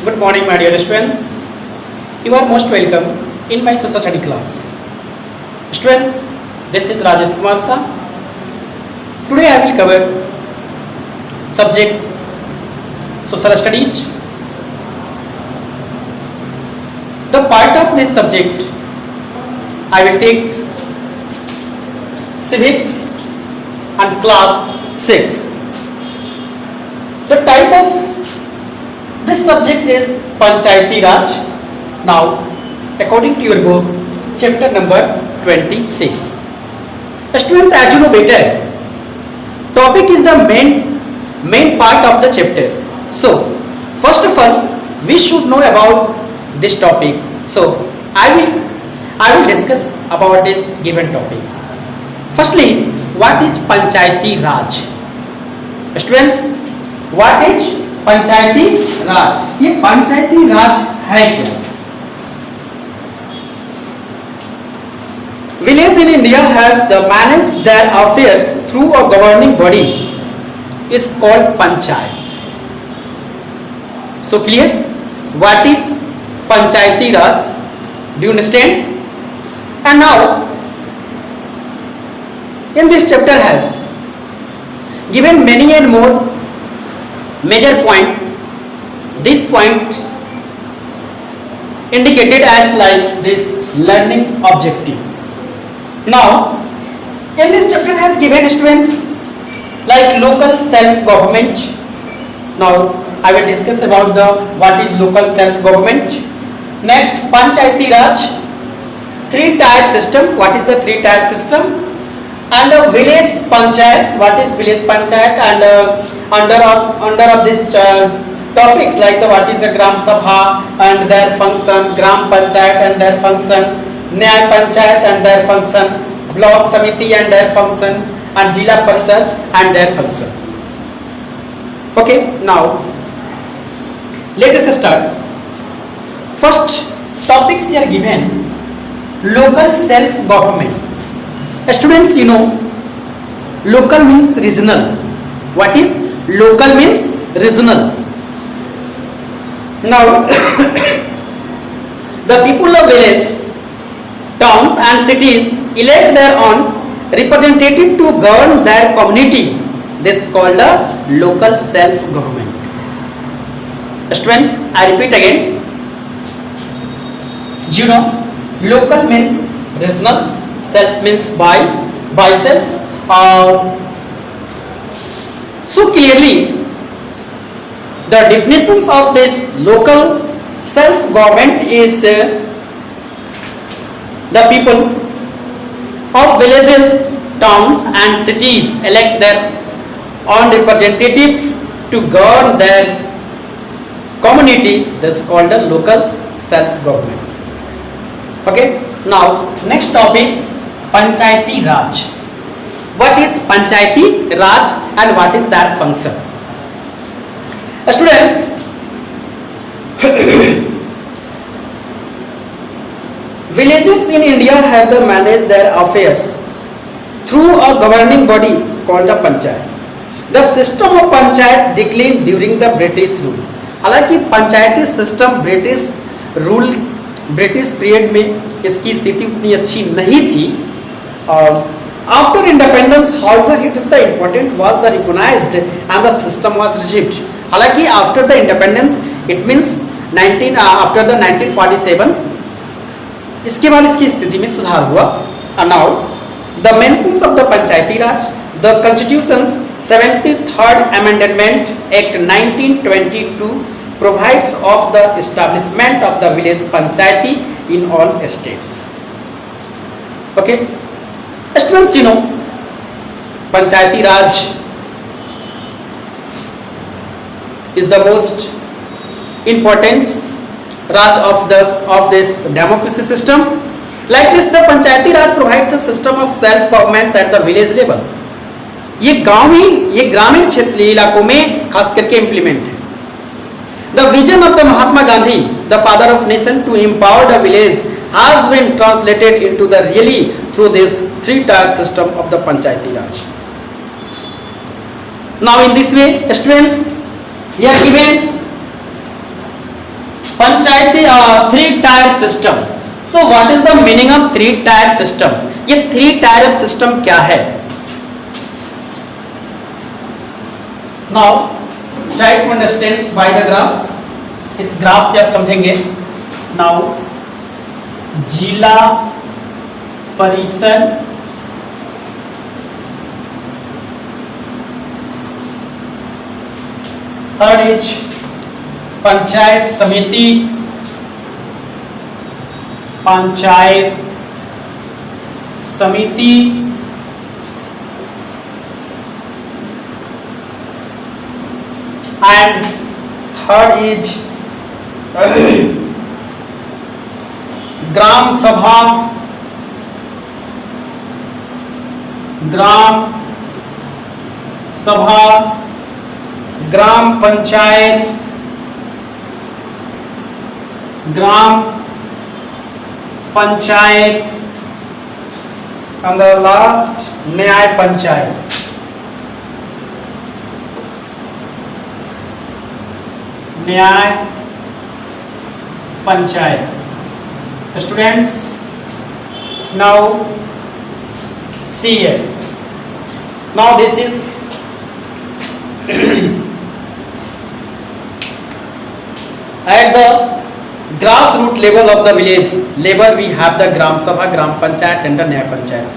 Good morning, my dear students. You are most welcome in my social study class. Students, this is Rajesh Kumar Sir. Today I will cover subject social studies. The part of this subject I will take civics and class 6. The type of this subject is Panchayati Raj. Now, according to your book, chapter number 26. Students, as you know better, topic is the main part of the chapter. So, first of all, we should know about this topic. So, I will discuss about this given topics. Firstly, what is Panchayati Raj? Students, what is पंचायती राज? ये पंचायती राज है क्या? Villages in India have managed their affairs through a governing body is called panchayat. So clear? What is Panchayati Raj? Do you understand? And now, in this chapter has given many and more major point. These points indicated as like this learning objectives. Now, in this chapter has given students like local self-government. Now, I will discuss about the what is local self-government. Next, Panchayati Raj, three-tier system. What is the three-tier system? And village panchayat. What is village panchayat? And under of this topics like the what is the Gram Sabha and their function, Gram Panchayat and their function, Nyay Panchayat and their function, Block Samiti and their function, and Jila Parishad and their function. Okay, now let us start. First topics are given local self-government. Students, you know, local means regional. What is local means regional? Now, the people of villages, towns and cities elect their own representative to govern their community. This is called a local self-government. Students, I repeat again. You know, local means regional, self means by self. So clearly, the definitions of this local self-government is the people of villages, towns and cities elect their own representatives to govern their community. This is called the local self-government. Okay. Now, next topic, Panchayati Raj. What is Panchayati Raj and what is their function? Students, villages in India have to manage their affairs through a governing body called the Panchayat. The system of Panchayat declined during the British rule. हालांकि पंचायती system British period में इसकी स्थिति उतनी अच्छी नहीं थी. After independence, however, it is the important was the recognized and the system was received. हालांकि after the independence, it means after the 1947, इसके बाद इसकी स्थिति में सुधार हुआ. And now, the mentions of the Panchayati Raj, the Constitution's 73rd Amendment Act 1922 provides of the establishment of the village panchayati in all states. Okay, students, you know, Panchayati Raj is the most important Raj of this democracy system. Like this, the Panchayati Raj provides a system of self-governance at the village level. ये ग्रामीण क्षेत्र इलाकों में खास करके implement है. The vision of the Mahatma Gandhi, the father of nation, to empower the village has been translated into the really through this three-tier system of the Panchayati Raj. Now in this way, students, here given panchayati three tier system. So what is the meaning of three tier system? ये three tier system क्या है? Now try to understand by the graph. इस graph से आप समझेंगे। Now जिला परिषद, third is panchayat समिति, पंचायत समिति, and third is gram sabha, gram sabha, gram panchayat, gram panchayat, and the last न्याय पंचायत। न्याय panchayat. Students, now see here. Now this is at the grassroots level of the village level we have the gram sabha, gram panchayat and nyaya panchayat.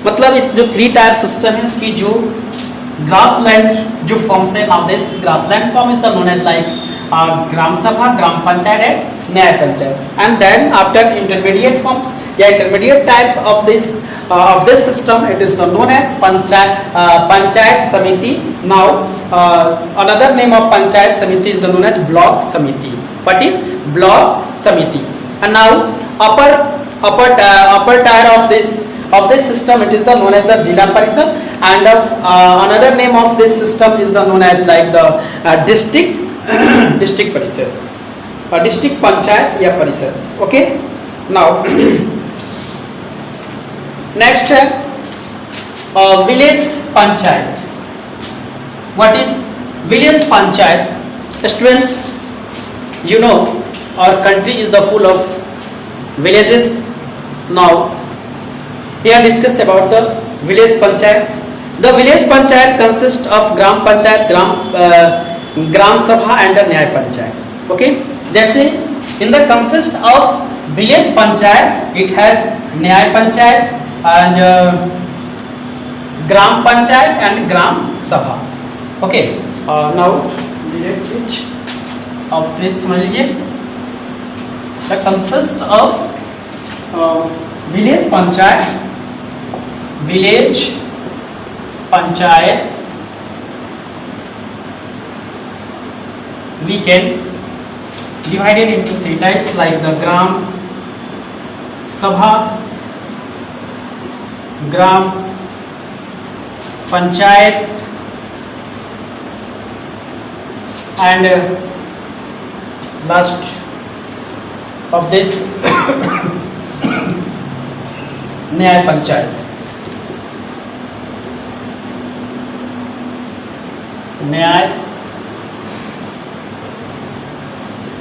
मतलब इस जो three tier system है इसकी जो grassland जो forms है, now this grassland form is the known as like gram sabha, gram panchayat and nyaya panchayat. And then after intermediate forms या intermediate tiers of this system it is known as panchayat samiti. Now another name of panchayat samiti is known as block samiti. What is block samiti? And now upper tier of this system it is known as the jila parishad, and another name of this system is known as like the district parishad, district panchayat या parishad. Okay, now next है village panchayat. What is village panchayat? Students, you know our country is the full of villages. Now here discuss about the village panchayat. The village panchayat consists of gram panchayat, gram sabha and a nyay panchayat. Okay, जैसे in the consist of village panchayat it has nyay panchayat and gram panchayat and gram sabha. Okay, now delete it और फिर समझ लीजिए the consist of village panchayat we can divide it into three types like the gram sabha, gram panchayat and last of this न्याय पंचायत। न्याय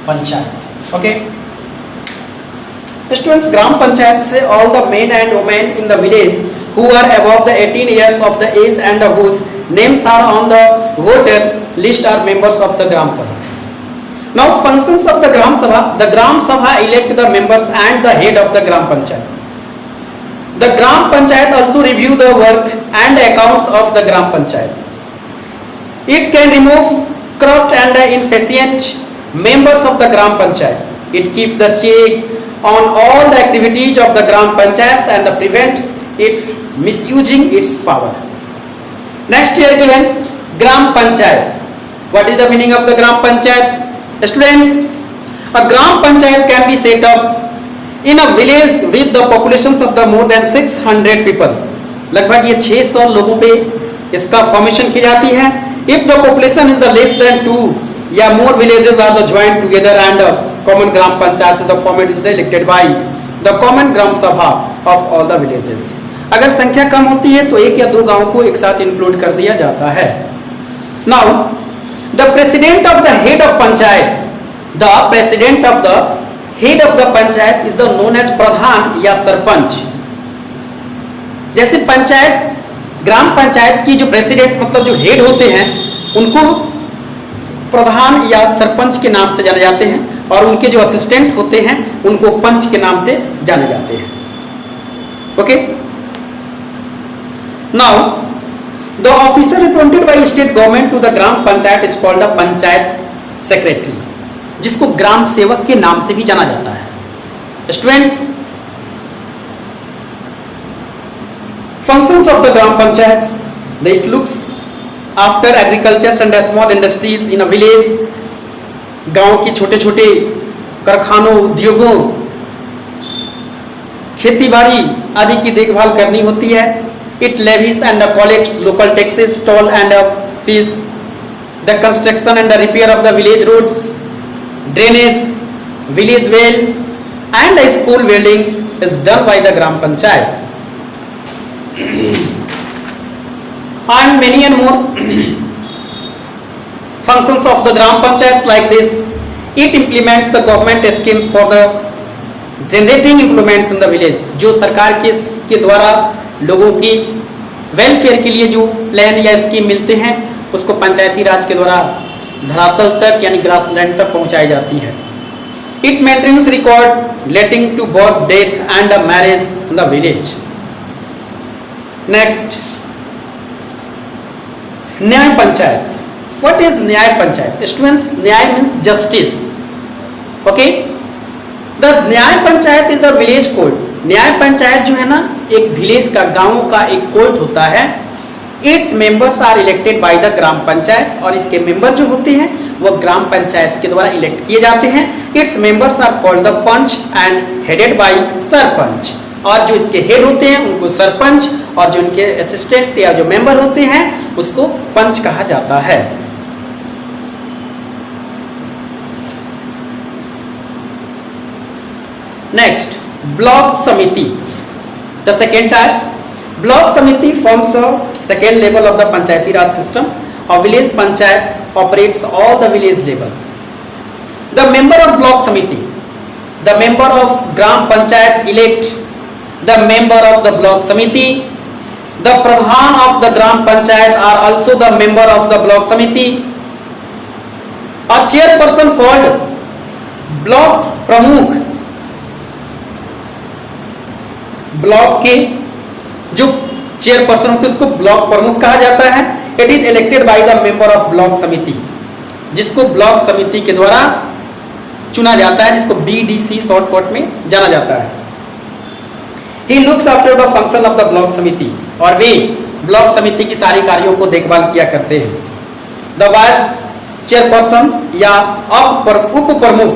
panchayat. Okay Students, ग्राम पंचायत से all the men and women in the village who are above the 18 years of the age and whose names are on the voters list are members of the Gram Sabha. Now functions of the Gram Sabha. The Gram Sabha elect the members and the head of the Gram Panchayat. The Gram Panchayat also review the work and accounts of the Gram Panchayats. It can remove corrupt and inefficient members of the Gram Panchayat. It keep the check on all the activities of the Gram Panchayats and prevents it misusing its power. Next here given Gram Panchayat. What is the meaning of the Gram Panchayat? Students, a Gram Panchayat can be set up in a village with the populations of the more than 600 people. लगभग ये 600 लोगों पे इसका formation की जाती है. If the population is the less than 2 या more villages are the joined together and common Gram Panchayat, so the format is elected by the common Gram Sabha of all the villages. अगर संख्या कम होती है तो एक या दो गांवों को एक साथ इंक्लूड कर दिया जाता है. Now the president of the head of panchayat the president of the head of the panchayat is the known as pradhan या सरपंच। जैसे पंचायत, ग्राम पंचायत की जो प्रेसिडेंट मतलब जो हेड होते हैं उनको प्रधान या सरपंच के नाम से जाने जाते हैं, और उनके जो असिस्टेंट होते हैं उनको पंच के नाम से जाने जाते हैं। Okay, now the officer appointed by state government to the gram panchayat is called the panchayat secretary, जिसको ग्राम सेवक के नाम से भी जाना जाता है। Students, functions of the gram panchayats, it looks after agriculture and small industries in a village। गांव की छोटे छोटे कारखानों, उद्योगों, खेती बाड़ी आदि की देखभाल करनी होती है। It levies and collects local taxes, toll and fees, the construction and the repair of the village roads, drainage, village wells and the school buildings is done by the gram panchayat, and many and more functions of the gram panchayats like this. It implements the government schemes for the generating improvements in the village। जो सरकार के द्वारा लोगों की welfare के लिए जो plan या स्कीम मिलते हैं उसको पंचायती राज के द्वारा धरातल तक यानी ग्रास लैंड तक पहुंचाई जाती है। It maintains record relating to birth, death and marriage in the village। Next, न्याय पंचायत। व्हाट इज न्याय पंचायत? स्टूडेंट्स, न्याय मीन्स जस्टिस। ओके, द न्याय panchayat is the village court. न्याय पंचायत जो है ना, एक विलेज का, गांवों का एक कोर्ट होता है। Its members are elected by the gram panchayat, और इसके मेंबर जो होते हैं वो ग्राम पंचायत के द्वारा इलेक्ट किए जाते हैं। Its members are called the panch and headed by sarpanch, और जो इसके हेड होते हैं उनको सरपंच, और जो इनके असिस्टेंट या जो मेंबर होते हैं उसको पंच कहा जाता है। Next, block samiti. The second type, block samiti forms a second level of the panchayati raj system. और village panchayat operates all the village level. The member of block samiti, the member of gram panchayat elect the member of the block samiti। the pradhan of the gram panchayat are also the member of the block samiti। a chairperson called blocks pramukh, block के जो chairperson होते हैं उसको block प्रमुख कहा जाता है। It is elected by the member of block समिति, जिसको ब्लॉक समिति के द्वारा चुना जाता है, जिसको BDC शॉर्टकट में जाना जाता है। He looks after the function of the block समिति, और वे ब्लॉक समिति की सारी कार्यों को देखभाल किया करते हैं। The vice chairperson या उप प्रमुख,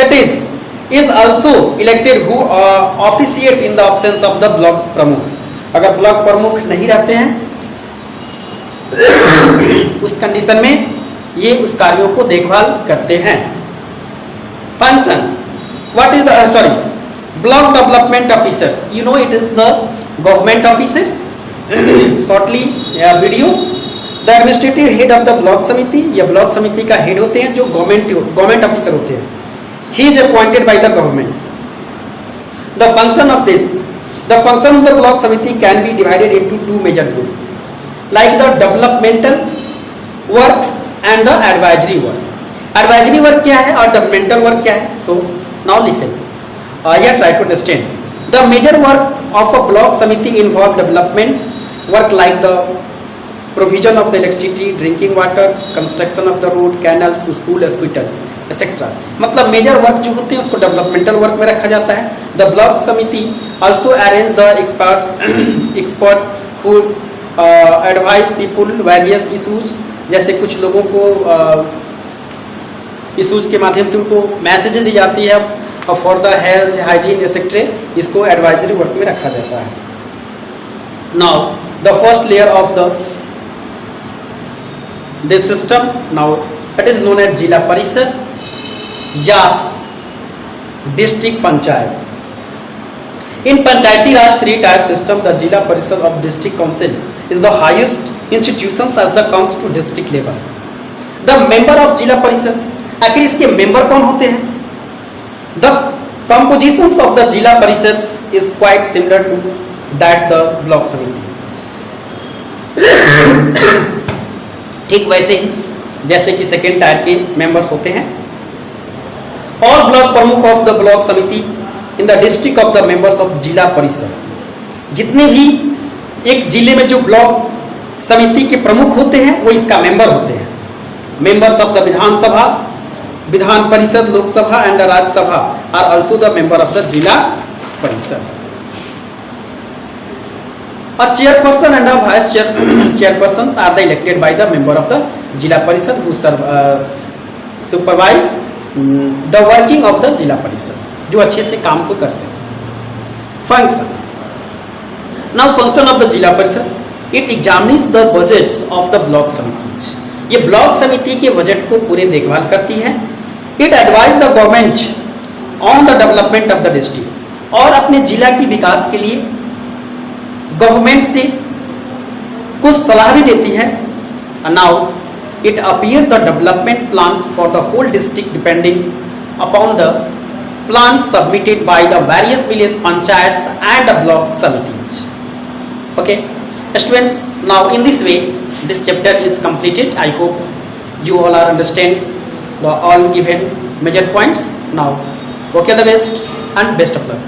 it is also elected who officiate in the absence of the block प्रमुख। अगर ब्लॉक प्रमुख नहीं रहते हैं उस कंडीशन में ये उस कार्यों को देखभाल करते हैं। Functions, what is the block development officers, you know it is the government officer। shortly video, the administrative head of the block samiti, या ब्लॉक समिति का हेड होते हैं जो गवर्नमेंट ऑफिसर होते हैं। he is appointed by the government। the function of the block samiti can be divided into two major groups like the developmental works and the advisory work। advisory work क्या है और developmental work क्या है? so now listen, try to understand। the major work of a block samiti involve development work like the provision of the electricity, drinking water, construction of the road, canals, school, hospitals etc। मतलब major work जो होते हैं उसको developmental work में रखा जाता है। The block समिति also arrange the experts who advise people various issues। जैसे कुछ लोगों को इशूज के माध्यम से उनको मैसेज दी जाती है और for the health, hygiene etcetera, इसको एडवाइजरी वर्क में रखा जाता है। Now the first layer of this system, now it is known as zila parishad या district panchayat. In panchayati raj 3 tier system, the zila parishad of district council is the highest institution as the comes to district level. The member of zila parishad आखिर इसके member कौन होते हैं? The compositions of the जिला परिषद is quite similar to that the block समिति। ठीक वैसे ही जैसे कि सेकेंड टायर के मेंबर्स होते हैं। और ब्लॉक प्रमुख ऑफ द ब्लॉक समिति in the district of the members of zila परिषद, जितने भी एक जिले में जो ब्लॉक समिति के प्रमुख होते हैं वो इसका मेंबर होते हैं। Members of the Vidhan Sabha, Vidhan Parishad, Lok Sabha and the Rajya Sabha are also the member of the zila parishad. A chairperson and a vice chairpersons are the elected by the member of the Jila Parishad who supervise the working of the Jila Parishad, जो अच्छे से काम को कर सके। Function. Now function of the Jila Parishad, it examines the budgets of the block committees. ये block समिति के बजट को पूरे देखभाल करती है। It advise the government on the development of the district, और अपने जिला की विकास के लिए गवर्नमेंट से कुछ सलाह भी देती है। Now it appear the development plans for the whole district depending upon the plans submitted by the various village panchayats and the block samitis. Okay students, now in this way this chapter is completed. I hope you all are understands the all given major points. Now okay, the best and best of luck.